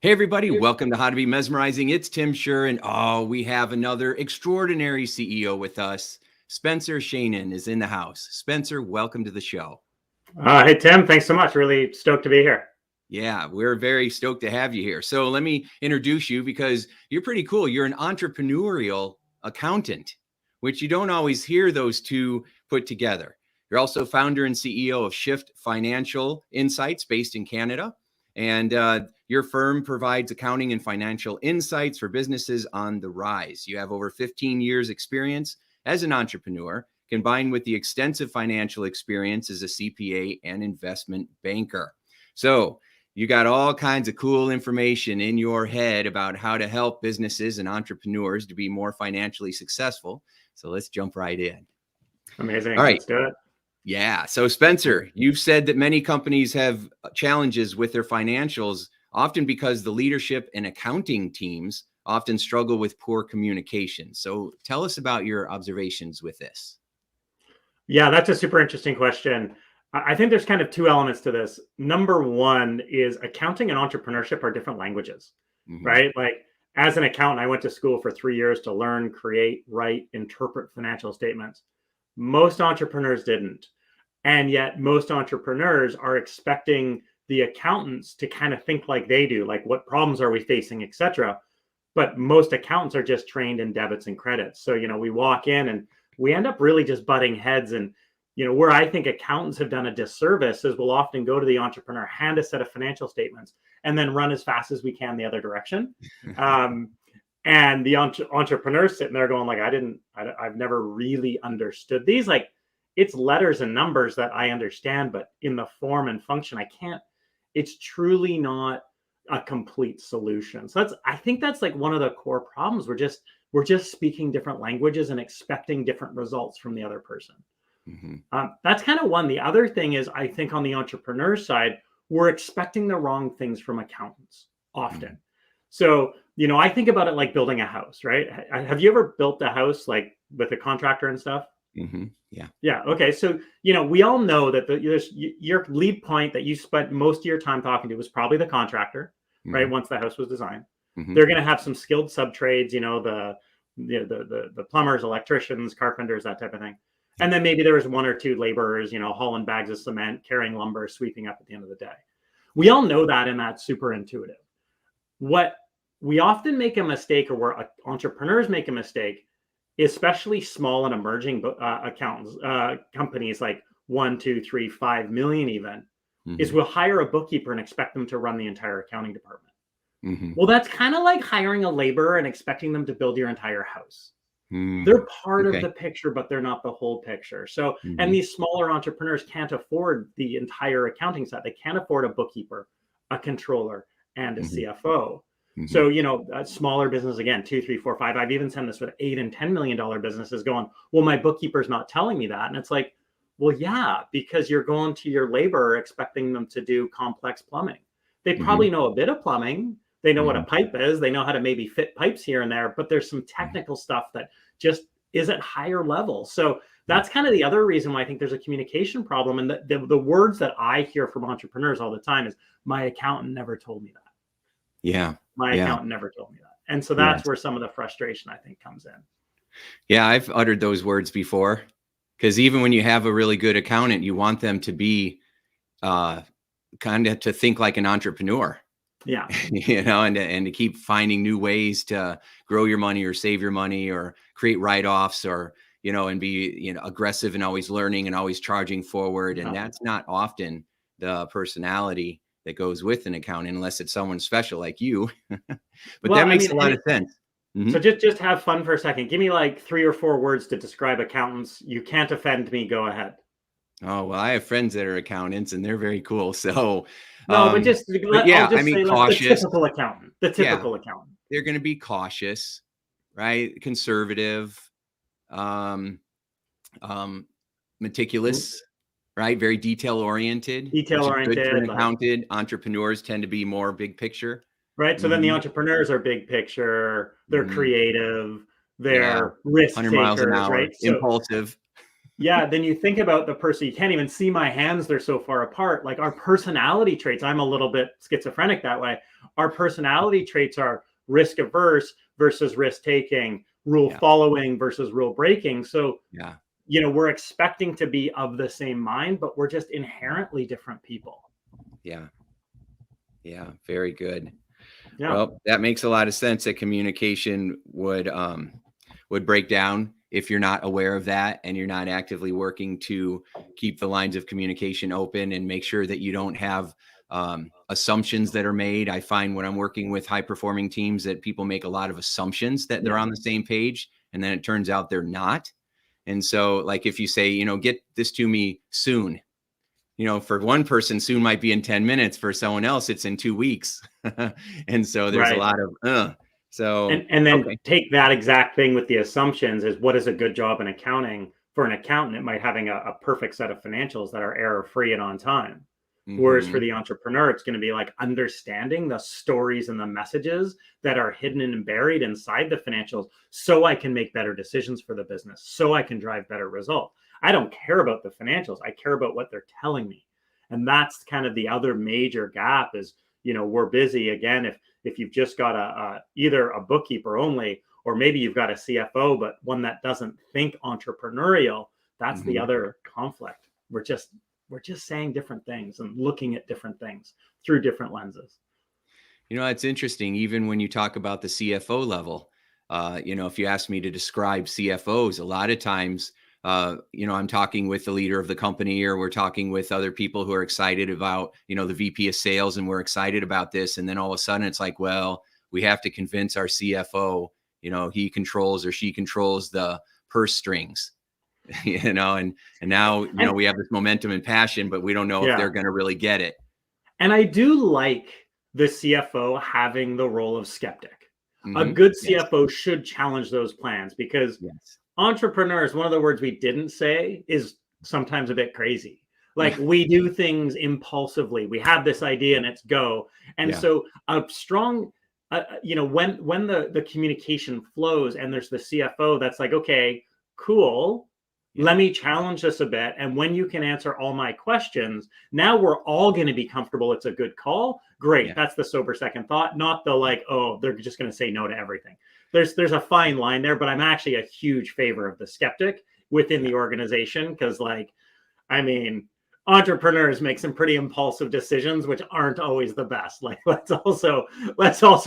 Hey, everybody. Welcome to How to Be Mesmerizing. It's Tim Shurr. And we have another extraordinary CEO with us. Spencer Sheinin is in the house. Spencer, welcome to the show. Hey, Tim. Thanks so much. Really stoked to be here. Yeah, we're very stoked to have you here. So let me introduce you because you're pretty cool. You're an entrepreneurial accountant, which you don't always hear those two put together. You're also founder and CEO of Shift Financial Insights based in Canada. And your firm provides accounting and financial insights for businesses on the rise. You have over 15 years experience as an entrepreneur, combined with the extensive financial experience as a CPA and investment banker. So you got all kinds of cool information in your head about how to help businesses and entrepreneurs to be more financially successful. So let's jump right in. Amazing. All right. Let's do it. Yeah. So Spencer, you've said that many companies have challenges with their financials, often because the leadership and accounting teams often struggle with poor communication. So tell us about your observations with this. Yeah, that's a super interesting question. I think there's kind of two elements to this. Number one is accounting and entrepreneurship are different languages, right? Like as an accountant, I went to school for 3 years to learn, create, write, interpret financial statements. Most entrepreneurs didn't. And yet most entrepreneurs are expecting the accountants to kind of think like they do, like what problems are we facing, et cetera. But most accountants are just trained in debits and credits. So, we walk in and we end up really just butting heads. And, where I think accountants have done a disservice is we'll often go to the entrepreneur, hand a set of financial statements, and then run as fast as we can the other direction. And the entrepreneur's sitting there going like, I've never really understood these. Like, it's letters and numbers that I understand, but in the form and function, I can't. It's truly not a complete solution. So I think that's like one of the core problems. We're just speaking different languages and expecting different results from the other person. That's kind of one. The other thing is, I think on the entrepreneur side, we're expecting the wrong things from accountants often. So, I think about it like building a house, right? Have you ever built a house like with a contractor and stuff? Yeah. Yeah. Okay. So, we all know that your lead point that you spent most of your time talking to was probably the contractor, right? Once the house was designed, they're going to have some skilled sub trades, the plumbers, electricians, carpenters, that type of thing. And then maybe there was one or two laborers, hauling bags of cement, carrying lumber, sweeping up at the end of the day. We all know that, and that's super intuitive. What we often make a mistake, or where entrepreneurs make a mistake, especially small and emerging accountants, companies like 1, 2, 3, 5 million even, is we'll hire a bookkeeper and expect them to run the entire accounting department. Well, that's kind of like hiring a laborer and expecting them to build your entire house. They're part of the picture, but they're not the whole picture. So, and these smaller entrepreneurs can't afford the entire accounting side. They can't afford a bookkeeper, a controller, and a CFO. So, smaller business, again, 2, 3, 4, 5. I've even seen this with $8 and $10 million businesses going, well, my bookkeeper's not telling me that. And it's like, well, yeah, because you're going to your laborer expecting them to do complex plumbing. They probably know a bit of plumbing. They know what a pipe is. They know how to maybe fit pipes here and there, but there's some technical stuff that just is at higher level. So that's kind of the other reason why I think there's a communication problem. And the words that I hear from entrepreneurs all the time is, my accountant never told me that. My accountant never told me that. And so that's where some of the frustration, I think, comes in. Yeah, I've uttered those words before, because even when you have a really good accountant, you want them to be kind of to think like an entrepreneur. Yeah. And to keep finding new ways to grow your money or save your money or create write-offs or, and be, aggressive and always learning and always charging forward. And that's not often the personality that goes with an accountant, unless it's someone special like you. But that makes a lot of sense. So just have fun for a second. Give me like 3 or 4 words to describe accountants. You can't offend me. Go ahead. Oh, well, I have friends that are accountants and they're very cool. So no, but cautious. The typical accountant. They're going to be cautious, right? Conservative, meticulous, right? Very detail oriented. Accounted. Entrepreneurs tend to be more big picture. Right. So then the entrepreneurs are big picture. They're creative. They're risk 100 miles takers, an hour, right? Impulsive. Yeah, then you think about the person, you can't even see my hands, they're so far apart. Like our personality traits, I'm a little bit schizophrenic that way, Our personality traits are risk averse versus risk taking, rule following versus rule breaking. So, we're expecting to be of the same mind, but we're just inherently different people. Yeah. Yeah. Very good. Yeah. Well, that makes a lot of sense that communication would break down if you're not aware of that and you're not actively working to keep the lines of communication open and make sure that you don't have assumptions that are made. I find when I'm working with high performing teams that people make a lot of assumptions that they're on the same page, and then it turns out they're not. And so, like, if you say, get this to me soon, for one person, soon might be in 10 minutes. For someone else, it's in 2 weeks. And so there's a lot of, so. And then take that exact thing with the assumptions is what is a good job in accounting. For an accountant, it might having a perfect set of financials that are error free and on time. Whereas for the entrepreneur, it's going to be like understanding the stories and the messages that are hidden and buried inside the financials so I can make better decisions for the business, so I can drive better results. I don't care about the financials. I care about what they're telling me. And that's kind of the other major gap is, we're busy again. If you've just got either a bookkeeper only, or maybe you've got a CFO, but one that doesn't think entrepreneurial, that's the other conflict. We're just saying different things and looking at different things through different lenses. It's interesting. Even when you talk about the CFO level, if you ask me to describe CFOs, a lot of times, I'm talking with the leader of the company, or we're talking with other people who are excited about, the VP of sales, and we're excited about this. And then all of a sudden it's like, well, we have to convince our CFO, he controls or she controls the purse strings, and now, we have this momentum and passion, but we don't know if they're going to really get it. And I do like the CFO having the role of skeptic. A good CFO should challenge those plans, because entrepreneurs, one of the words we didn't say is sometimes a bit crazy. Like we do things impulsively. We have this idea and it's go. And so a strong, when the communication flows and there's the CFO that's like, okay, cool. Let me challenge this a bit. And when you can answer all my questions, now we're all going to be comfortable. It's a good call. Great. That's the sober second thought, not the like, oh, they're just going to say no to everything. There's a fine line there, but I'm actually a huge favor of the skeptic within the organization. Because entrepreneurs make some pretty impulsive decisions, which aren't always the best. Like, let's also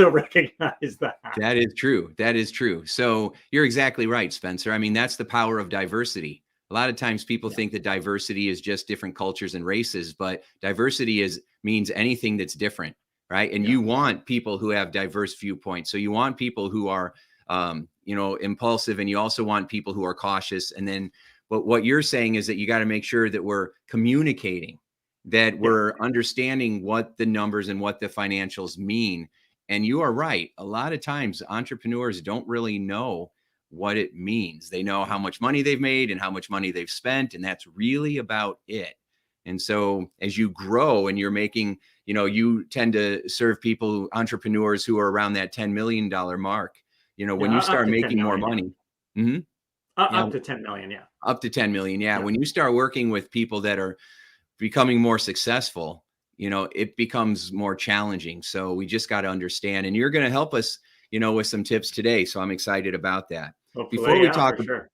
recognize that. That is true. That is true. So you're exactly right, Spencer. That's the power of diversity. A lot of times people think that diversity is just different cultures and races, but diversity means anything that's different, right? And you want people who have diverse viewpoints. So you want people who are, impulsive, and you also want people who are cautious. And then, but what you're saying is that you got to make sure that we're communicating, that we're understanding what the numbers and what the financials mean. And you are right. A lot of times entrepreneurs don't really know what it means. They know how much money they've made and how much money they've spent, and that's really about it. And so as you grow and you're making, you tend to serve entrepreneurs who are around that $10 million mark. When you start making more money, up to 10 million. Yeah. Up to 10 million. Yeah. When you start working with people that are becoming more successful, it becomes more challenging. So we just got to understand, and you're going to help us, with some tips today. So I'm excited about that. Hopefully, before we talk, sure.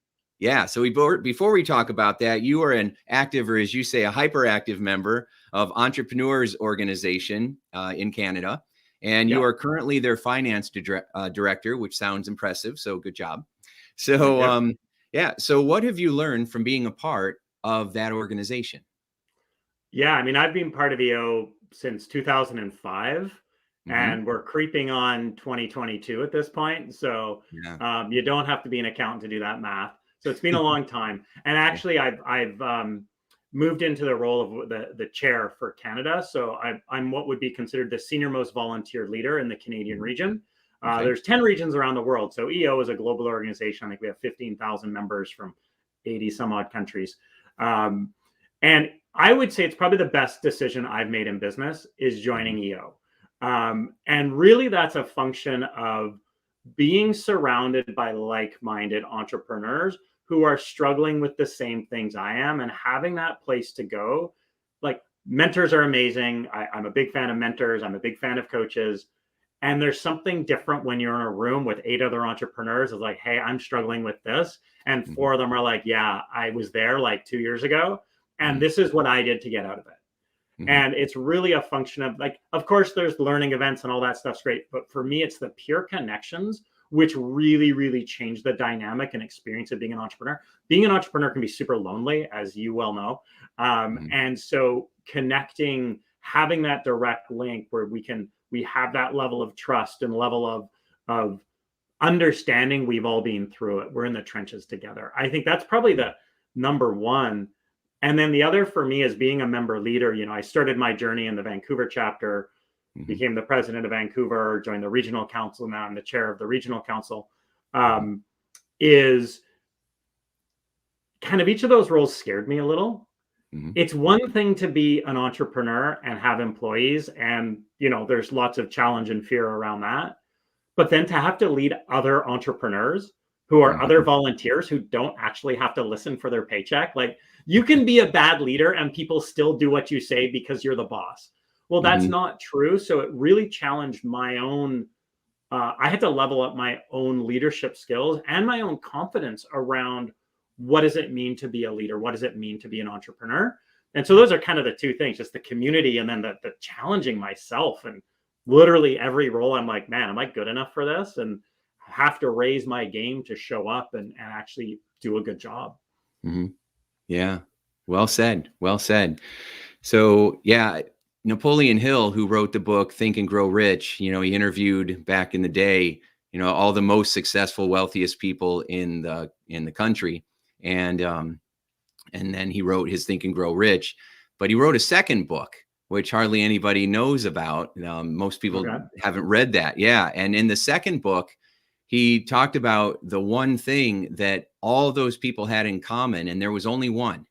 Before we talk about that, you are an active, or as you say, a hyperactive member of Entrepreneurs Organization in Canada. And you are currently their finance director, which sounds impressive. So good job. So, so what have you learned from being a part of that organization? Yeah, I've been part of EO since 2005, and we're creeping on 2022 at this point. So you don't have to be an accountant to do that math. So it's been a long time. And actually, I've moved into the role of the chair for Canada. So I'm what would be considered the senior most volunteer leader in the Canadian region. There's 10 regions around the world. So EO is a global organization. I think we have 15,000 members from 80 some odd countries. And I would say it's probably the best decision I've made in business is joining EO. And really that's a function of being surrounded by like-minded entrepreneurs who are struggling with the same things I am, and having that place to go. Like, mentors are amazing. I'm a big fan of mentors. I'm a big fan of coaches. And there's something different when you're in a room with 8 other entrepreneurs. It's like, hey, I'm struggling with this. And 4 of them are like, yeah, I was there like 2 years ago. And this is what I did to get out of it. And it's really a function of, like, of course, there's learning events and all that stuff's great. But for me, it's the pure connections which really, really change the dynamic and experience of being an entrepreneur. Being an entrepreneur can be super lonely, as you well know. And so connecting, having that direct link where we have that level of trust and level of understanding, we've all been through it. We're in the trenches together. I think that's probably the number one. And then the other for me is being a member leader. You know, I started my journey in the Vancouver chapter, became the president of Vancouver, joined the regional council. Now I'm the chair of the regional council. Is kind of, each of those roles scared me a little. It's one thing to be an entrepreneur and have employees, and, you know, there's lots of challenge and fear around that. But then to have to lead other entrepreneurs who are other volunteers who don't actually have to listen for their paycheck. Like, you can be a bad leader and people still do what you say because you're the boss. Well, that's not true. So it really challenged my own, I had to level up my own leadership skills and my own confidence around, what does it mean to be a leader? What does it mean to be an entrepreneur? And so those are kind of the two things, just the community and then the challenging myself. And literally every role, I'm like, man, am I good enough for this? And have to raise my game to show up and actually do a good job. Yeah. Well said. Well said. So, yeah, Napoleon Hill, who wrote the book Think and Grow Rich, you know, he interviewed back in the day, you know, all the most successful, wealthiest people in the country. And then he wrote his Think and Grow Rich, but he wrote a second book, which hardly anybody knows about. Most people haven't read that. Yeah. And in the second book, he talked about the one thing that all those people had in common, and there was only one.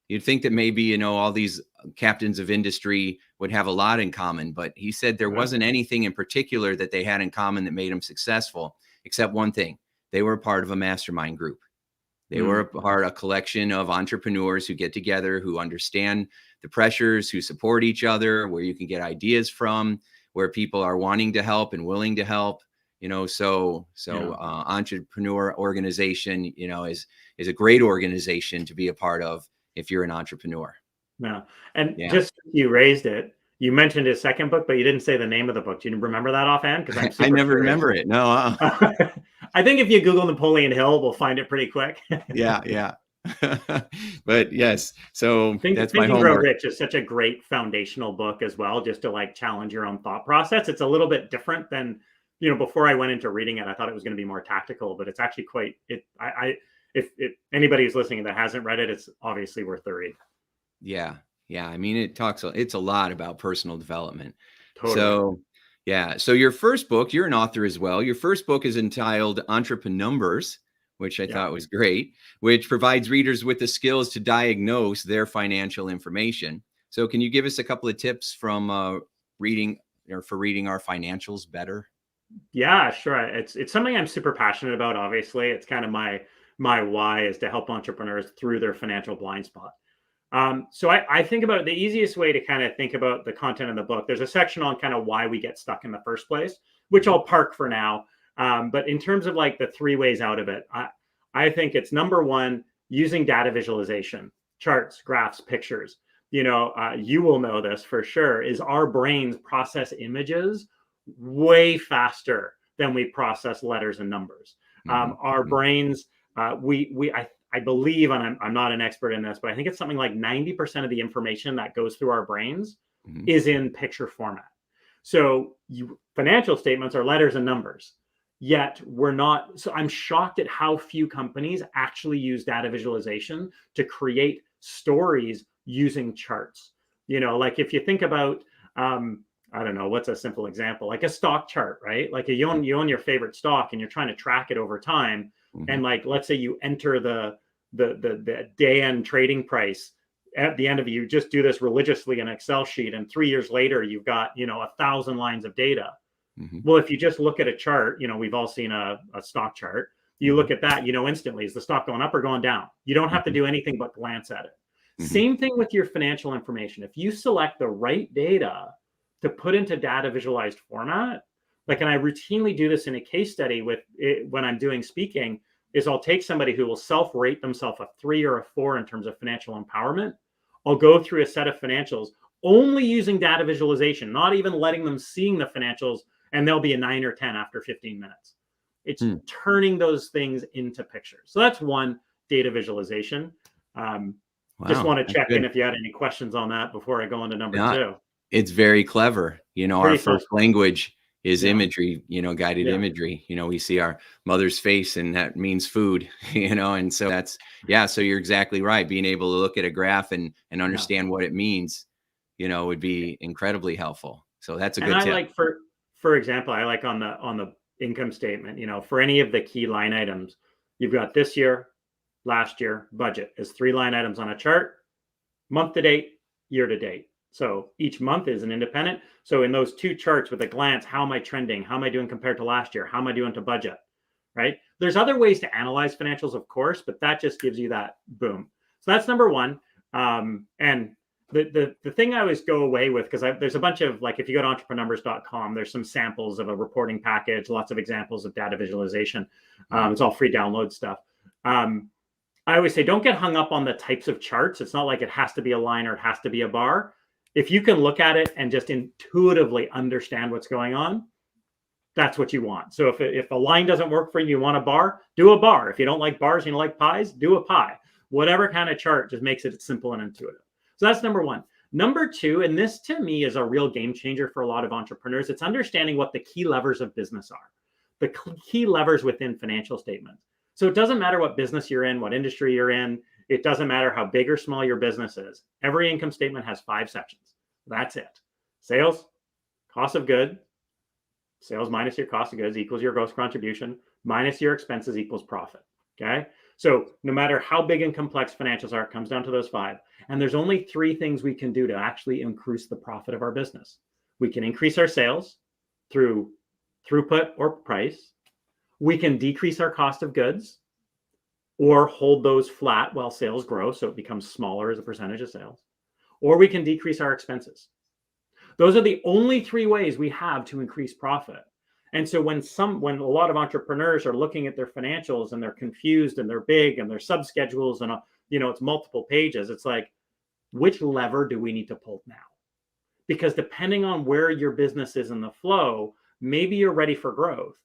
You'd think that maybe, you know, all these captains of industry would have a lot in common, but he said there wasn't anything in particular that they had in common that made them successful, except one thing. They were part of a mastermind group. They were a collection of entrepreneurs who get together, who understand the pressures, who support each other, where you can get ideas from, where people are wanting to help and willing to help. You know, so entrepreneur organization, you know, is a great organization to be a part of if you're an entrepreneur. Yeah. And just, you raised it. You mentioned his second book, but you didn't say the name of the book. Do you remember that offhand? Because I never remember it. No. I think if you Google Napoleon Hill, we'll find it pretty quick. Yeah. But yes, so that's my homework. Think and Grow Rich is such a great foundational book as well, just to like challenge your own thought process. It's a little bit different than, you know, before I went into reading it, I thought it was going to be more tactical, but it's actually quite, if anybody who's listening that hasn't read it, it's obviously worth the read. Yeah. I mean, it's a lot about personal development. Totally. So, yeah. So your first book, you're an author as well. Your first book is entitled Entreprenumbers, which I thought was great, which provides readers with the skills to diagnose their financial information. So can you give us a couple of tips from reading our financials better? Yeah, sure. It's something I'm super passionate about. Obviously, it's kind of my why is to help entrepreneurs through their financial blind spot. So I think about the easiest way to kind of think about the content in the book. There's a section on kind of why we get stuck in the first place, which I'll park for now. But in terms of like the 3 ways out of it, I think it's number 1, using data visualization, charts, graphs, pictures. You know, you will know this for sure, is our brains process images way faster than we process letters and numbers. Our brains, I believe, and I'm not an expert in this, but I think it's something like 90% of the information that goes through our brains is in picture format. So financial statements are letters and numbers, yet we're not. So I'm shocked at how few companies actually use data visualization to create stories using charts. You know, like if you think about, I don't know, what's a simple example? Like a stock chart, right? Like you own your favorite stock and you're trying to track it over time. And like, let's say you enter the day end trading price at the end of it, you just do this religiously in an Excel sheet. And 3 years later, you've got, you know, 1,000 lines of data. Well, if you just look at a chart, you know, we've all seen a stock chart. You look at that, you know, instantly, is the stock going up or going down? You don't have to do anything but glance at it. Same thing with your financial information. If you select the right data to put into data visualized format, Like, and I routinely do this in a case study with it, when I'm doing speaking, is I'll take somebody who will self-rate themselves a 3 or a 4 in terms of financial empowerment. I'll go through a set of financials only using data visualization, not even letting them seeing the financials, and they'll be a 9 or 10 after 15 minutes. It's turning those things into pictures. So that's one, data visualization. Just want to check in if you had any questions on that before I go into number two. It's very clever. You know, our first language is imagery, you know, guided imagery. You know, we see our mother's face and that means food, you know, and so that's, so you're exactly right. Being able to look at a graph and understand what it means, you know, would be incredibly helpful. So that's a good tip. Like, for example, I like on the income statement, you know, for any of the key line items, you've got this year, last year, budget is 3 line items on a chart, month to date, year to date. So each month is an independent. So in those 2 charts with a glance, how am I trending? How am I doing compared to last year? How am I doing to budget? Right? There's other ways to analyze financials, of course, but that just gives you that boom. So that's number one. And the thing I always go away with, because there's a bunch of, like, if you go to entreprenumbers.com, there's some samples of a reporting package, lots of examples of data visualization. It's all free download stuff. I always say, don't get hung up on the types of charts. It's not like it has to be a line or it has to be a bar. If you can look at it and just intuitively understand what's going on, that's what you want. So if a line doesn't work for you, you want a bar, do a bar. If you don't like bars and you like pies, do a pie. Whatever kind of chart just makes it simple and intuitive. So that's number one. Number two, and this to me is a real game changer for a lot of entrepreneurs, it's understanding what the key levers of business are, the key levers within financial statements. So it doesn't matter what business you're in, what industry you're in. It doesn't matter how big or small your business is. Every income statement has 5 sections. That's it. Sales, cost of goods, sales minus your cost of goods equals your gross contribution, minus your expenses equals profit. Okay. So no matter how big and complex financials are, it comes down to those 5. And there's only 3 things we can do to actually increase the profit of our business. We can increase our sales through throughput or price. We can decrease our cost of goods or hold those flat while sales grow, so it becomes smaller as a percentage of sales. Or we can decrease our expenses. Those are the only 3 ways we have to increase profit. And so when a lot of entrepreneurs are looking at their financials and they're confused and they're big and they're subschedules and it's multiple pages, it's like, which lever do we need to pull now? Because depending on where your business is in the flow, maybe you're ready for growth.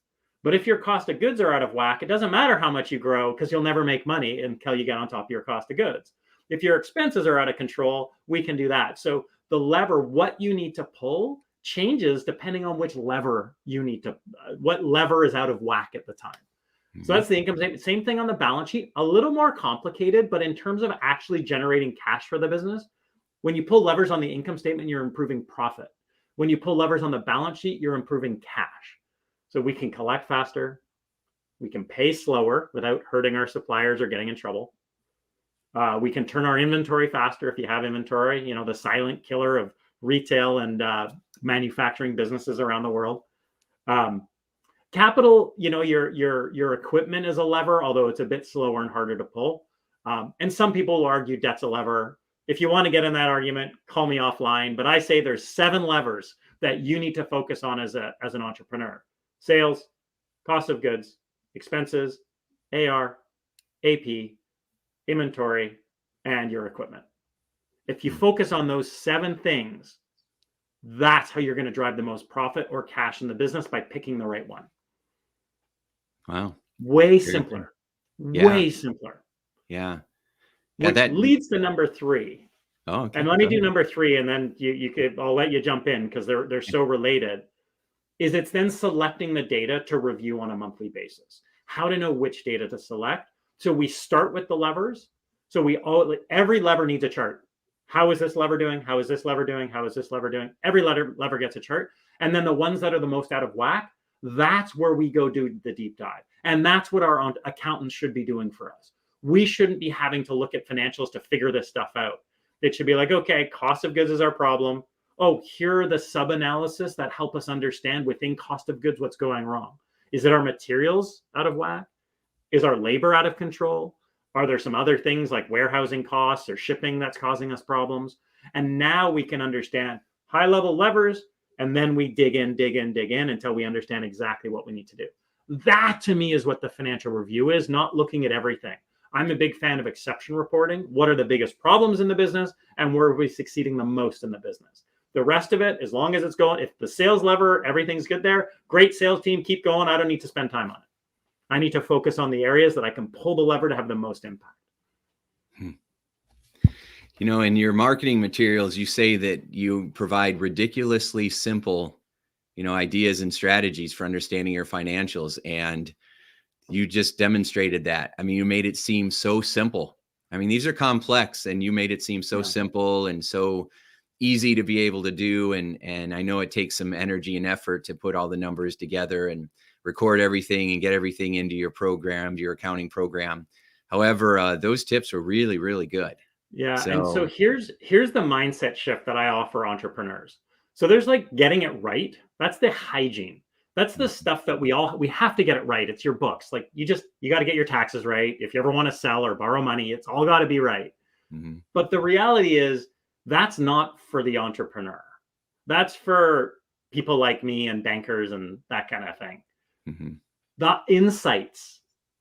But if your cost of goods are out of whack, it doesn't matter how much you grow because you'll never make money until you get on top of your cost of goods. If your expenses are out of control, we can do that. So the lever, what you need to pull, changes depending on which lever you need to, what lever is out of whack at the time. Mm-hmm. So that's the income statement. Same thing on the balance sheet, a little more complicated, but in terms of actually generating cash for the business, when you pull levers on the income statement, you're improving profit. When you pull levers on the balance sheet, you're improving cash. So we can collect faster, we can pay slower without hurting our suppliers or getting in trouble. We can turn our inventory faster if you have inventory, the silent killer of retail and manufacturing businesses around the world. Capital, your equipment is a lever, although it's a bit slower and harder to pull. And some people will argue debt's a lever. If you want to get in that argument, call me offline. But I say there's 7 levers that you need to focus on as an entrepreneur. Sales, cost of goods, expenses, AR, AP, inventory, and your equipment. If you focus on those 7 things, that's how you're going to drive the most profit or cash in the business, by picking the right one. Wow. Way simpler. Way simpler. Yeah. Which leads to number 3. Oh, okay. And let me do number 3, and then I'll let you jump in because they're so related. It's then selecting the data to review on a monthly basis. How to know which data to select. So we start with the levers. So every lever needs a chart. How is this lever doing? How is this lever doing? How is this lever doing? Every lever gets a chart. And then the ones that are the most out of whack, that's where we go do the deep dive. And that's what our accountants should be doing for us. We shouldn't be having to look at financials to figure this stuff out. It should be like, okay, cost of goods is our problem. Oh, here are the sub-analysis that help us understand within cost of goods what's going wrong. Is it our materials out of whack? Is our labor out of control? Are there some other things like warehousing costs or shipping that's causing us problems? And now we can understand high-level levers And then we dig in until we understand exactly what we need to do. That to me is what the financial review is, not looking at everything. I'm a big fan of exception reporting. What are the biggest problems in the business and where are we succeeding the most in the business? The rest of it, as long as it's going, if the sales lever, everything's good there, great sales team, keep going. I don't need to spend time on it. I need to focus on the areas that I can pull the lever to have the most impact. You know, in your marketing materials, you say that you provide ridiculously simple, you know, ideas and strategies for understanding your financials. And you just demonstrated that. I mean, you made it seem so simple. I mean, these are complex and you made it seem so simple and so easy to be able to do. And I know it takes some energy and effort to put all the numbers together and record everything and get everything into your program, your accounting program. However, those tips were really, really good. Yeah. And so here's the mindset shift that I offer entrepreneurs. So there's like getting it right. That's the hygiene. That's the stuff that we have to get it right. It's your books. Like you got to get your taxes right. If you ever want to sell or borrow money, it's all got to be right. Mm-hmm. But the reality is that's not for the entrepreneur. That's for people like me and bankers and that kind of thing. Mm-hmm. The insights,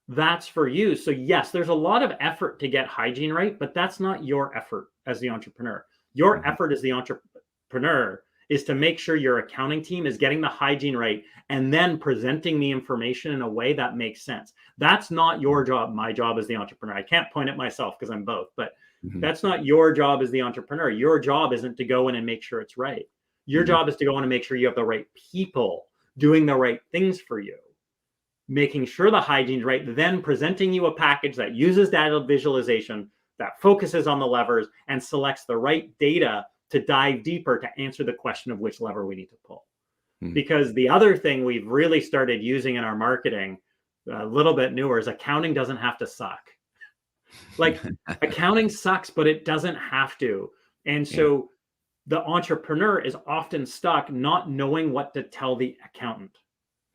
that's for you. So yes, there's a lot of effort to get hygiene right, but that's not your effort as the entrepreneur. Your effort as the entrepreneur is to make sure your accounting team is getting the hygiene right and then presenting the information in a way that makes sense. That's not your job. My job as the entrepreneur. I can't point at myself because I'm both, but that's not your job as the entrepreneur. Your job isn't to go in and make sure it's right. Your job is to go in and make sure you have the right people doing the right things for you, making sure the hygiene's right, then presenting you a package that uses data visualization, that focuses on the levers and selects the right data to dive deeper to answer the question of which lever we need to pull. Because the other thing we've really started using in our marketing, a little bit newer, is accounting doesn't have to suck. Like accounting sucks, but it doesn't have to. And so the entrepreneur is often stuck not knowing what to tell the accountant,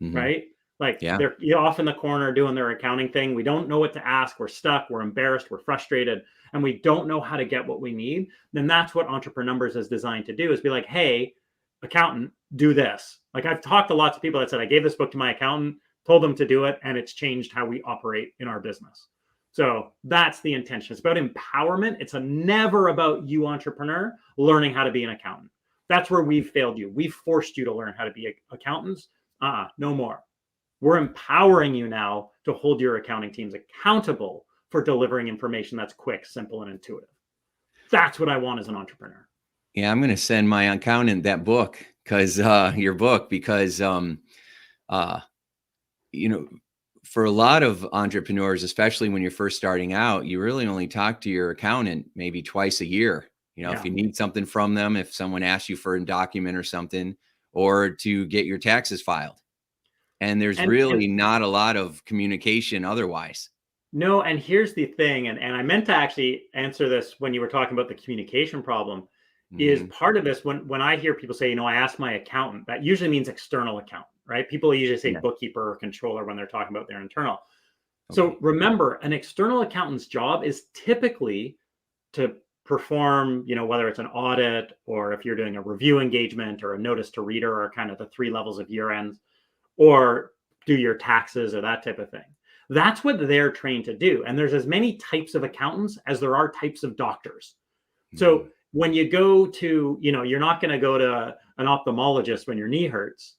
right? Like they're off in the corner doing their accounting thing. We don't know what to ask. We're stuck. We're embarrassed. We're frustrated. And we don't know how to get what we need. Then that's what Entreprenumbers is designed to do, is be like, hey, accountant, do this. Like I've talked to lots of people that said, I gave this book to my accountant, told them to do it, and it's changed how we operate in our business. So that's the intention. It's about empowerment. It's never about you, entrepreneur, learning how to be an accountant. That's where we've failed you. We've forced you to learn how to be accountants. No more. We're empowering you now to hold your accounting teams accountable for delivering information that's quick, simple, and intuitive. That's what I want as an entrepreneur. Yeah, I'm going to send my accountant that book, because your book, because you know, for a lot of entrepreneurs, especially when you're first starting out, you really only talk to your accountant maybe twice a year. You know, if you need something from them, if someone asks you for a document or something, or to get your taxes filed. And there's really not a lot of communication otherwise. No, and here's the thing, and I meant to actually answer this when you were talking about the communication problem, is part of this, when I hear people say, you know, I asked my accountant, that usually means external accountant, right? People usually say bookkeeper or controller when they're talking about their internal. So remember, an external accountant's job is typically to perform, you know, whether it's an audit or if you're doing a review engagement or a notice to reader, or kind of the 3 levels of year ends, or do your taxes or that type of thing. That's what they're trained to do. And there's as many types of accountants as there are types of doctors. So when you go to, you know, you're not going to go to an ophthalmologist when your knee hurts.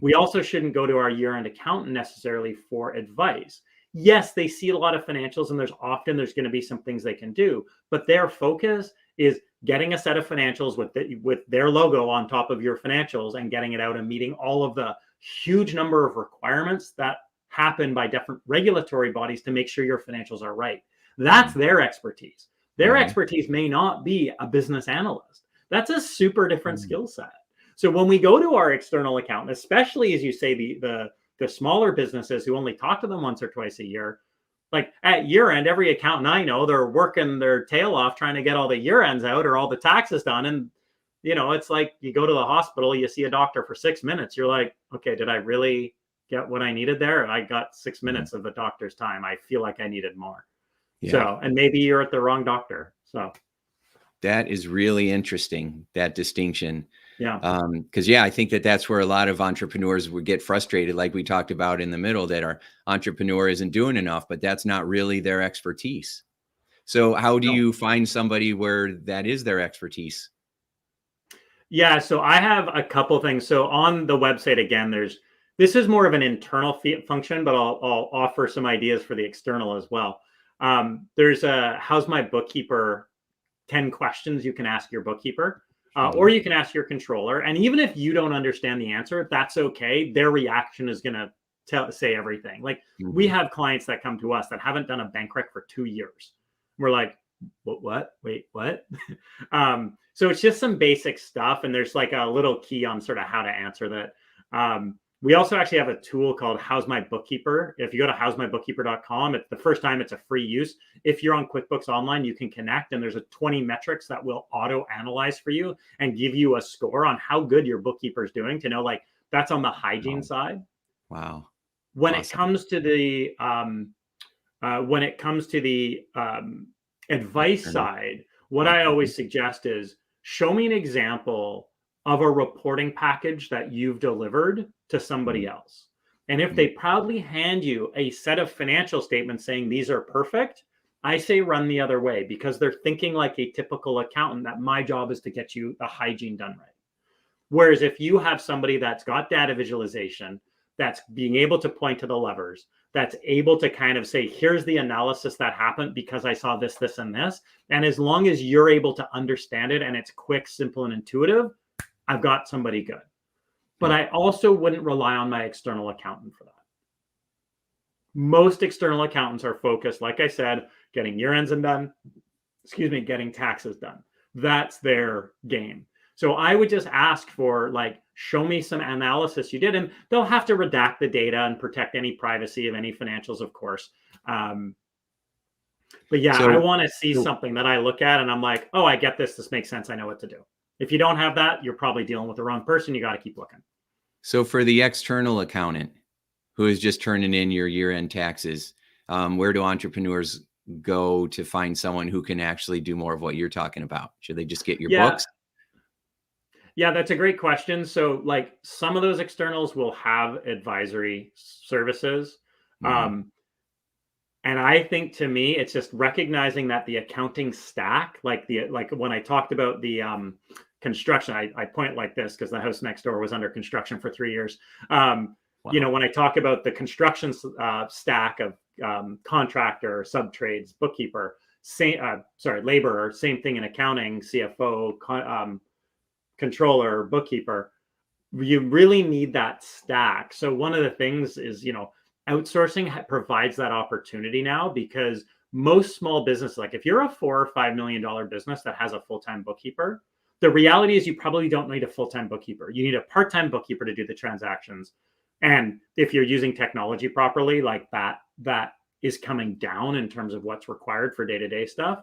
We also shouldn't go to our year-end accountant necessarily for advice. Yes, they see a lot of financials and there's going to be some things they can do, but their focus is getting a set of financials with their logo on top of your financials and getting it out and meeting all of the huge number of requirements that happen by different regulatory bodies to make sure your financials are right. That's their expertise. Their expertise may not be a business analyst. That's a super different skill set. So when we go to our external accountant, especially as you say, the smaller businesses who only talk to them once or twice a year, like at year end, every accountant I know, they're working their tail off trying to get all the year ends out or all the taxes done. And you know, it's like you go to the hospital, you see a doctor for 6 minutes. You're like, okay, did I really get what I needed there? I got 6 minutes of the doctor's time. I feel like I needed more. So, and maybe you're at the wrong doctor. So that is really interesting, that distinction. Yeah. Because I think that's where a lot of entrepreneurs would get frustrated, like we talked about in the middle, that our entrepreneur isn't doing enough, but that's not really their expertise. So how do No. you find somebody where that is their expertise? Yeah, so I have a couple things. So on the website, again, this is more of an internal function, but I'll offer some ideas for the external as well. There's a how's my bookkeeper 10 questions you can ask your bookkeeper, or you can ask your controller. And even if you don't understand the answer, that's okay. Their reaction is going to say everything. Like we have clients that come to us that haven't done a bank rec for 2 years. We're like, what? Wait, what? So it's just some basic stuff. And there's like a little key on sort of how to answer that. We also actually have a tool called How's My Bookkeeper. If you go to howsmybookkeeper.com, the first time it's a free use. If you're on QuickBooks Online, you can connect and there's a 20 metrics that will auto analyze for you and give you a score on how good your bookkeeper is doing to know, like, that's on the hygiene side. Wow. When it comes to the advice side, what I always suggest is show me an example of a reporting package that you've delivered to somebody else. And if they proudly hand you a set of financial statements saying these are perfect, I say run the other way, because they're thinking like a typical accountant that my job is to get you the hygiene done right. Whereas if you have somebody that's got data visualization, that's being able to point to the levers, that's able to kind of say, here's the analysis that happened because I saw this, this, and this. And as long as you're able to understand it and it's quick, simple, and intuitive, I've got somebody good. But I also wouldn't rely on my external accountant for that. Most external accountants are focused, like I said, getting year ends done, getting taxes done. That's their game. So I would just ask for, like, show me some analysis you did, and they'll have to redact the data and protect any privacy of any financials, of course. But yeah, I want to see something that I look at and I'm like, oh, I get this. This makes sense. I know what to do. If you don't have that, you're probably dealing with the wrong person. You got to keep looking. So for the external accountant who is just turning in your year-end taxes, where do entrepreneurs go to find someone who can actually do more of what you're talking about? Should they just get your books? Yeah, that's a great question. So like some of those externals will have advisory services. And I think, to me, it's just recognizing that the accounting stack, like when I talked about the construction, I point like this because the house next door was under construction for 3 years. You know, when I talk about the construction stack of contractor, subtrades, bookkeeper, laborer, same thing in accounting, CFO, controller, bookkeeper, you really need that stack. So one of the things is, outsourcing provides that opportunity now, because most small businesses, like if you're a $4 or $5 million business that has a full-time bookkeeper, the reality is you probably don't need a full-time bookkeeper. You need a part-time bookkeeper to do the transactions. And if you're using technology properly, like that is coming down in terms of what's required for day-to-day stuff.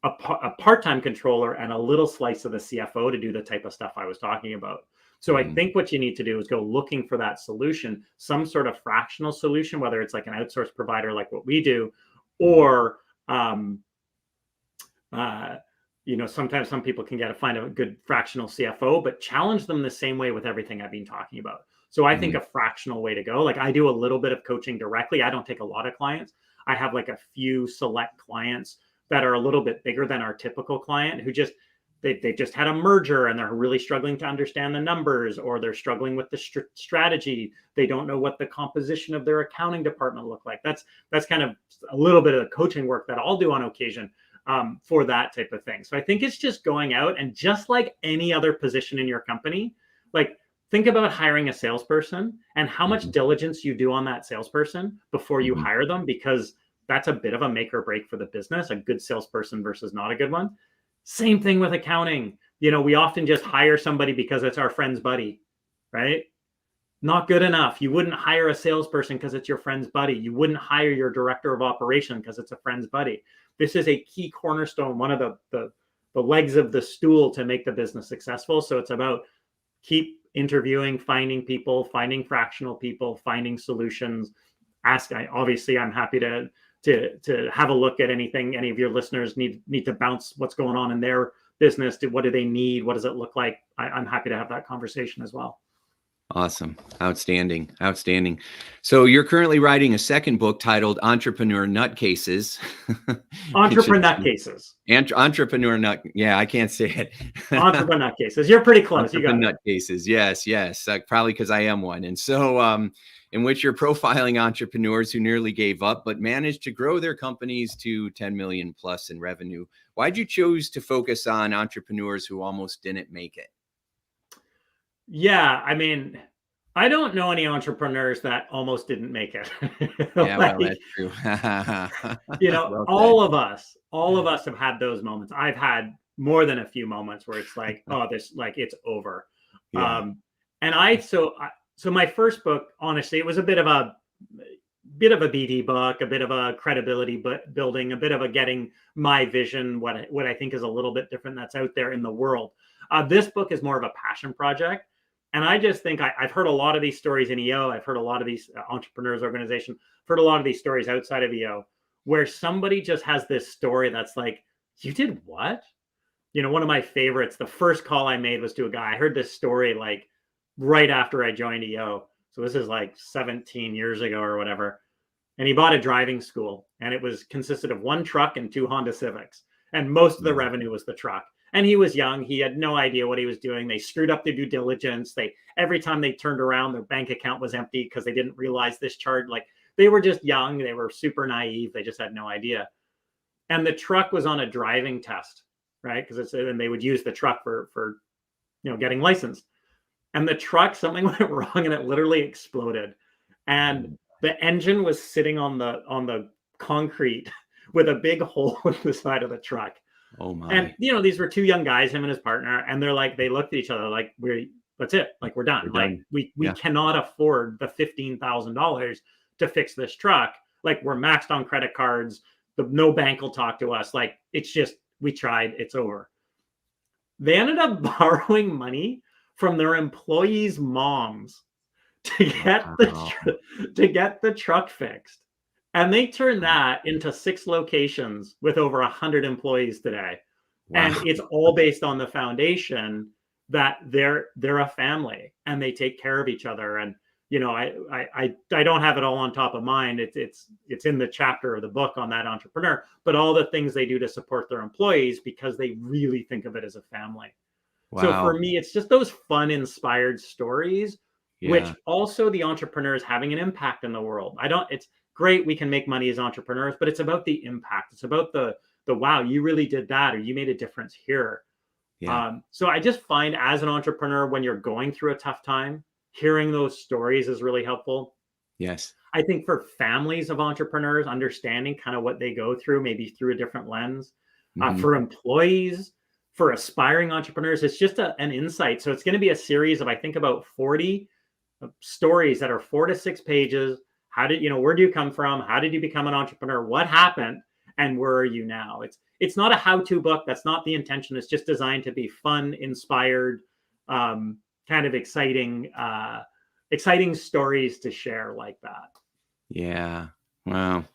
A part-time controller and a little slice of the CFO to do the type of stuff I was talking about. So I think what you need to do is go looking for that solution, some sort of fractional solution, whether it's like an outsourced provider like what we do, or sometimes some people can find a good fractional CFO, but challenge them the same way with everything I've been talking about. So I think a fractional way to go, like I do a little bit of coaching directly. I don't take a lot of clients. I have like a few select clients that are a little bit bigger than our typical client, who they just had a merger and they're really struggling to understand the numbers, or they're struggling with the strategy. They don't know what the composition of their accounting department look like. That's kind of a little bit of the coaching work that I'll do on occasion for that type of thing. So I think it's just going out, and just like any other position in your company, like think about hiring a salesperson and how much diligence you do on that salesperson before you hire them, because that's a bit of a make or break for the business, a good salesperson versus not a good one. Same thing with accounting. We often just hire somebody because it's our friend's buddy, right? Not good enough. You wouldn't hire a salesperson because it's your friend's buddy. You wouldn't hire your director of operation because it's a friend's buddy. This is a key cornerstone, one of the legs of the stool to make the business successful. So it's about keep interviewing, finding people, finding fractional people, finding solutions. Obviously, I'm happy to have a look at anything any of your listeners need to bounce what's going on in their business? What do they need? What does it look like? I'm happy to have that conversation as well. Awesome. Outstanding. Outstanding. So you're currently writing a second book titled Entrepreneur Nutcases. Entreprenutcases. Entrepreneur Nut. Yeah, I can't say it. Entreprenutcases. You're pretty close. You got it. Nutcases. Yes, yes. Probably because I am one. And so in which you're profiling entrepreneurs who nearly gave up, but managed to grow their companies to 10 million plus in revenue. Why'd you choose to focus on entrepreneurs who almost didn't make it? Yeah, I mean, I don't know any entrepreneurs that almost didn't make it. Yeah, well, that's true. Well, all of us have had those moments. I've had more than a few moments where it's like, oh, this, like, it's over. Yeah. And so my first book, honestly, it was a bit of a BD book, a bit of a credibility building, a bit of a getting my vision, what I think is a little bit different that's out there in the world. This book is more of a passion project. And I just think I've heard a lot of these stories in EO. I've heard a lot of these entrepreneurs organization, I've heard a lot of these stories outside of EO where somebody just has this story that's like, you did what? One of my favorites, the first call I made was to a guy. I heard this story like right after I joined EO. So this is like 17 years ago or whatever. And he bought a driving school, and it consisted of one truck and 2 Honda Civics. And most of the revenue was the truck. And he was young. He had no idea what he was doing. They screwed up their due diligence. Every time they turned around, their bank account was empty because they didn't realize this charge. Like, they were just young. They were super naive. They just had no idea. And the truck was on a driving test, right? Because then they would use the truck for getting licensed. And the truck, something went wrong, and it literally exploded. And the engine was sitting on the concrete with a big hole in the side of the truck. Oh my. And these were 2 young guys, him and his partner, and they looked at each other like, that's it. Like, we're done. Like, we cannot afford the $15,000 to fix this truck. Like, we're maxed on credit cards. No bank will talk to us. Like, it's just, we tried, it's over. They ended up borrowing money from their employees' moms to get the truck fixed. And they turned that into 6 locations with over 100 employees today. Wow. And it's all based on the foundation that they're a family and they take care of each other. And I don't have it all on top of mind. It's in the chapter of the book on that entrepreneur, but all the things they do to support their employees because they really think of it as a family. Wow. So for me, it's just those fun, inspired stories, which also the entrepreneur is having an impact in the world. It's great, we can make money as entrepreneurs, but it's about the impact. It's about the wow, you really did that, or you made a difference here. Yeah. So I just find as an entrepreneur, when you're going through a tough time, hearing those stories is really helpful. Yes. I think for families of entrepreneurs, understanding kind of what they go through, maybe through a different lens. For employees, for aspiring entrepreneurs, it's just an insight. So it's going to be a series of, I think, about 40 stories that are 4 to 6 pages. Where do you come from? How did you become an entrepreneur? What happened? And where are you now? It's not a how-to book. That's not the intention. It's just designed to be fun, inspired, kind of exciting stories to share like that. Yeah. Wow.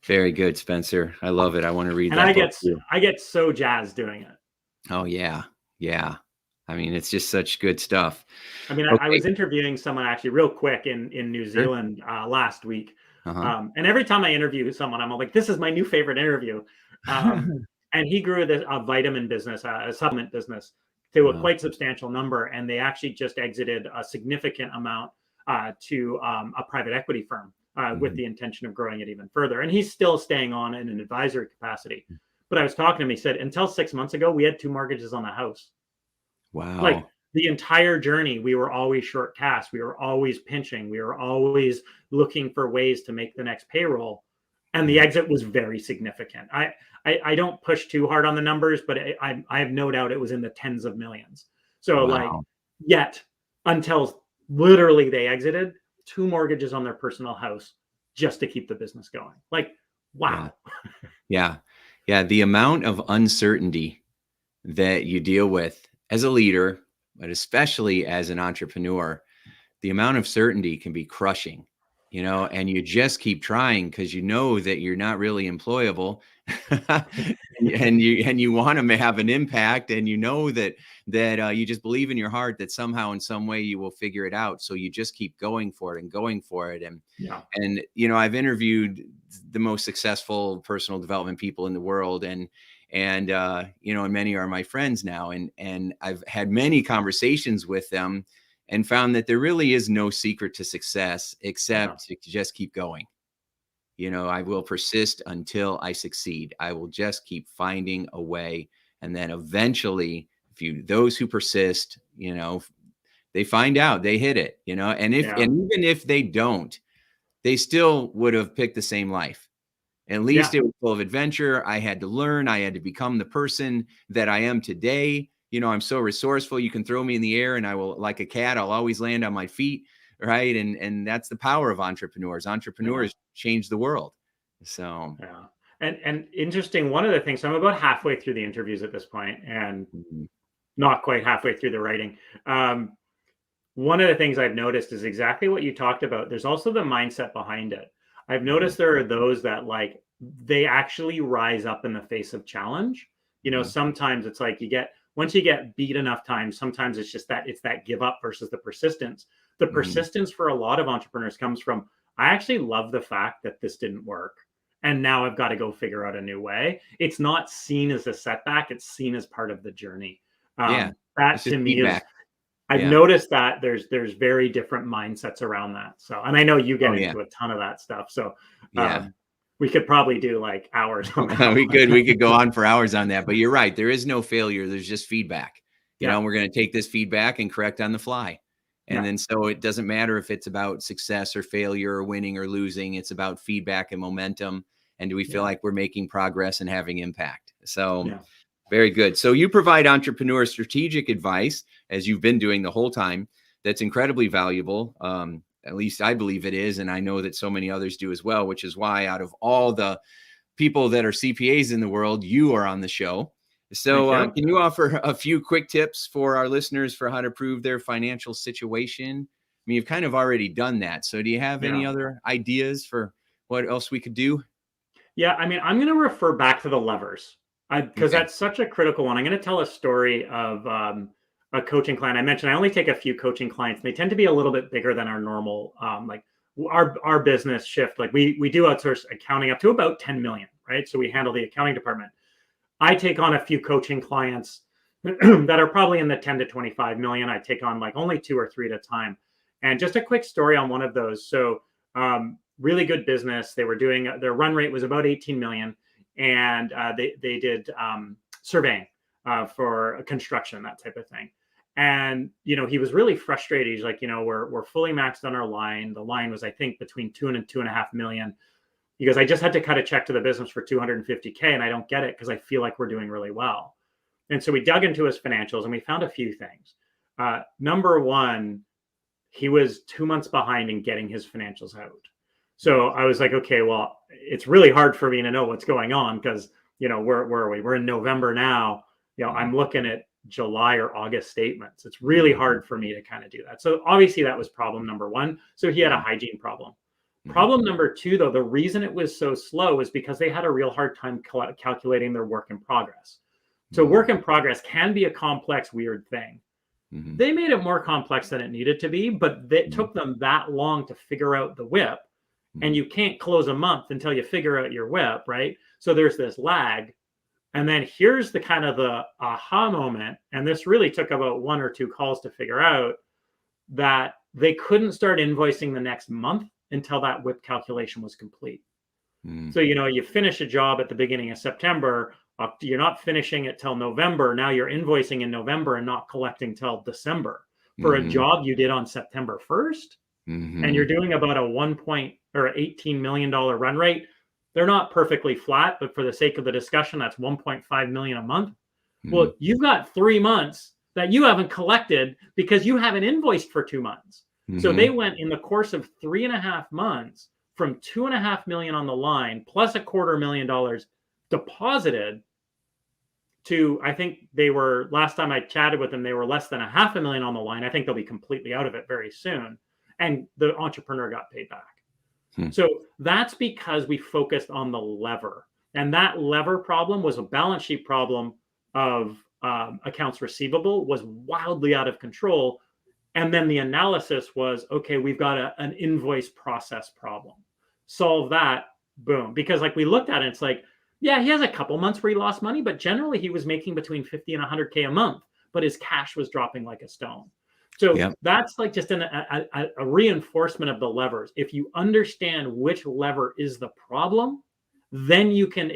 Very good, Spencer. I love it. I want to read that. And I get so jazzed doing it. Oh yeah. Yeah. I mean, it's just such good stuff. I mean, okay. I was interviewing someone actually real quick in New Zealand last week. And every time I interview someone, I'm like, this is my new favorite interview. And he grew a vitamin business, a supplement business to a quite substantial number. And they actually just exited a significant amount to a private equity firm with the intention of growing it even further. And he's still staying on in an advisory capacity. But I was talking to him, he said, until 6 months ago, we had 2 mortgages on the house. Wow. Like the entire journey, we were always short cash. We were always pinching. We were always looking for ways to make the next payroll. And the exit was very significant. I don't push too hard on the numbers, but I have no doubt it was in the tens of millions. So yet until literally they exited, 2 mortgages on their personal house just to keep the business going. Like, wow. Yeah. Yeah. The amount of uncertainty that you deal with as a leader, but especially as an entrepreneur, the amount of certainty can be crushing. and you just keep trying because you know that you're not really employable. and you want to have an impact, and you know that you just believe in your heart that somehow in some way you will figure it out. So you just keep going for it and going for it. And I've interviewed the most successful personal development people in the world, and many are my friends now, and I've had many conversations with them and found that there really is no secret to success except to just keep going. I will persist until I succeed. I will just keep finding a way. And then eventually, those who persist, they find out, they hit it, and even if they don't, they still would have picked the same life. At least it was full of adventure. I had to learn. I had to become the person that I am today. I'm so resourceful. You can throw me in the air and I will, like a cat, I'll always land on my feet. Right. And that's the power of entrepreneurs. Entrepreneurs change the world. So, And interesting. One of the things, so I'm about halfway through the interviews at this point, and not quite halfway through the writing. One of the things I've noticed is exactly what you talked about. There's also the mindset behind it. I've noticed there are those that they actually rise up in the face of challenge. Sometimes it's like once you get beat enough times, sometimes it's just it's that give up versus the persistence. The persistence for a lot of entrepreneurs comes from, I actually love the fact that this didn't work, and now I've got to go figure out a new way. It's not seen as a setback. It's seen as part of the journey. That to me is, I've noticed that there's very different mindsets around that. So, and I know you get into a ton of that stuff. So we could probably do hours on that. We could go on for hours on that, but you're right. There is no failure. There's just feedback, and we're going to take this feedback and correct on the fly. And then, so it doesn't matter if it's about success or failure or winning or losing. It's about feedback and momentum. And do we feel like we're making progress and having impact? So very good. So you provide entrepreneurs strategic advice, as you've been doing the whole time. That's incredibly valuable. At least I believe it is. And I know that so many others do as well, which is why out of all the people that are CPAs in the world, you are on the show. So can you offer a few quick tips for our listeners for how to improve their financial situation? I mean, you've kind of already done that. So do you have any other ideas for what else we could do? Yeah, I mean, I'm going to refer back to the levers because that's such a critical one. I'm going to tell a story of a coaching client. I mentioned I only take a few coaching clients. They tend to be a little bit bigger than our normal, our business shift. We do outsource accounting up to about 10 million, right? So we handle the accounting department. I take on a few coaching clients that are probably in the 10 to 25 million. I take on only 2 or 3 at a time. And just a quick story on one of those. So really good business. They were doing, their run rate was about 18 million. And they did surveying for construction, that type of thing. And, he was really frustrated. He's like, we're fully maxed on our line. The line was, I think, between 2 and 2.5 million. He goes, I just had to cut a check to the business for 250K, and I don't get it because I feel like we're doing really well. And so we dug into his financials and we found a few things. Number one, he was 2 months behind in getting his financials out. So I was like, okay, well, it's really hard for me to know what's going on because, where are we? We're in November now. I'm looking at July or August statements. It's really hard for me to kind of do that. So obviously that was problem number one. So he had a hygiene problem. Problem number two, though, the reason it was so slow is because they had a real hard time calculating their work in progress. So work in progress can be a complex, weird thing. They made it more complex than it needed to be, but it took them that long to figure out the WIP. And you can't close a month until you figure out your WIP, right? So there's this lag. And then here's the kind of the aha moment. And this really took about 1 or 2 calls to figure out that they couldn't start invoicing the next month until that WIP calculation was complete. So, you finish a job at the beginning of September, you're not finishing it till November. Now you're invoicing in November and not collecting till December for a job you did on September 1st. And you're doing about a $18 million run rate. They're not perfectly flat, but for the sake of the discussion, that's 1.5 million a month. Well, you've got 3 months that you haven't collected because you haven't invoiced for 2 months. So they went in the course of 3.5 months from 2.5 million on the line plus $250,000 deposited to, I think they were, last time I chatted with them, they were less than $500,000 on the line. I think they'll be completely out of it very soon. And the entrepreneur got paid back. So that's because we focused on the lever. And that lever problem was a balance sheet problem of accounts receivable was wildly out of control. And then the analysis was, okay, we've got an invoice process problem. Solve that, boom. Because like we looked at it, it's like, yeah, he has a couple months where he lost money, but generally he was making between 50 and 100K a month, but his cash was dropping like a stone. So that's like just a reinforcement of the levers. If you understand which lever is the problem, then you can,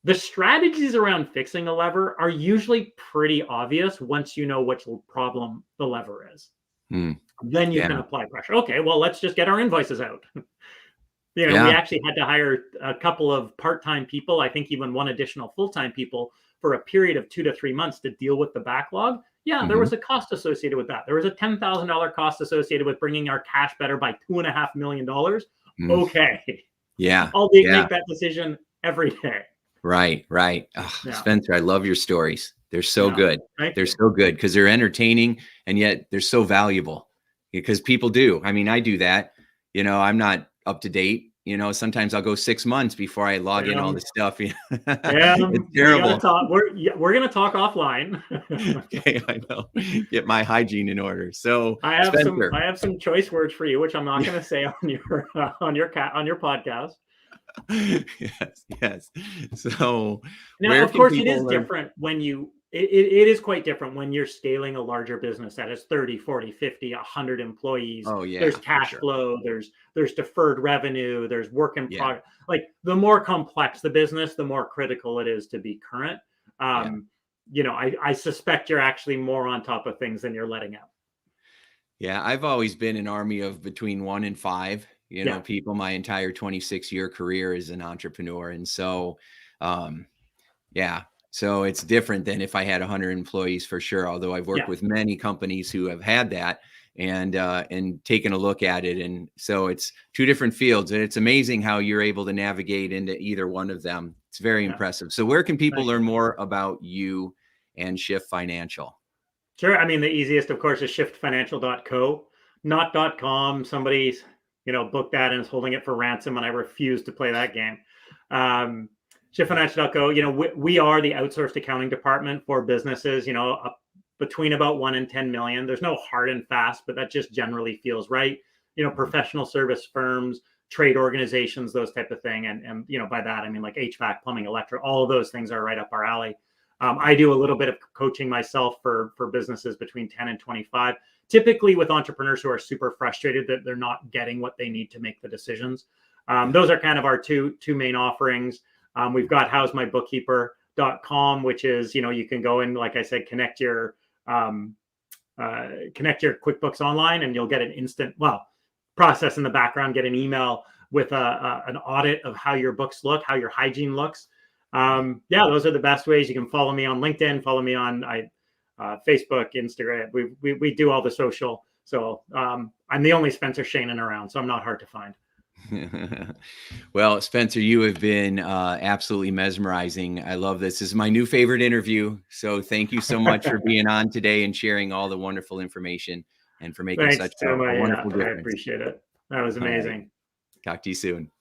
the strategies around fixing a lever are usually pretty obvious once you know which problem the lever is. Then you can apply pressure. Okay, well, let's just get our invoices out. We actually had to hire a couple of part-time people, I think even one additional full-time people for a period of 2 to 3 months to deal with the backlog. There was a cost associated with that. There was a $10,000 cost associated with bringing our cash better by $2.5 million. Okay. I'll make that decision every day. Right. Oh, Spencer, I love your stories. They're so good. They're so good because they're entertaining and yet they're so valuable because people do. I mean, I do that. I'm not up to date. Sometimes I'll go 6 months before I log in all this stuff. It's terrible. We're going to talk offline. Okay, I know. Get my hygiene in order. So I have some choice words for you, which I'm not going to say on your podcast. Yes. So now, of course, it is different when it is quite different when you're scaling a larger business that has 30, 40, 50, 100 employees. There's cash flow, there's deferred revenue, there's work in progress. Like the more complex the business, the more critical it is to be current. I suspect you're actually more on top of things than you're letting out. Yeah, I've always been an army of between 1 and 5. People my entire 26-year career as an entrepreneur. And so, so it's different than if I had 100 employees for sure. Although I've worked with many companies who have had that and taken a look at it. And so it's 2 different fields. And it's amazing how you're able to navigate into either one of them. It's very impressive. So where can people learn more about you and Shift Financial? Sure. I mean, the easiest, of course, is shiftfinancial.co, not .com. Somebody's booked that and is holding it for ransom, and I refuse to play that game. Shiftfinancial.co, we are the outsourced accounting department for businesses, up between about 1 and 10 million. There's no hard and fast, but that just generally feels right. Professional service firms, trade organizations, those type of thing. And by that, I mean like HVAC, plumbing, electric, all of those things are right up our alley. I do a little bit of coaching myself for businesses between 10 and 25, typically with entrepreneurs who are super frustrated that they're not getting what they need to make the decisions. Those are kind of our two main offerings. We've got howsmybookkeeper.com, which is, you can go and, like I said, connect your QuickBooks online and you'll get an instant, process in the background, get an email with an audit of how your books look, how your hygiene looks. Those are the best ways. You can follow me on LinkedIn, follow me on Facebook, Instagram. We do all the social. So I'm the only Spencer Sheinin around, so I'm not hard to find. Well, Spencer, you have been absolutely mesmerizing. I love this. This is my new favorite interview. So thank you so much for being on today and sharing all the wonderful information and for making such a wonderful difference. I appreciate it. That was amazing. Right. Talk to you soon.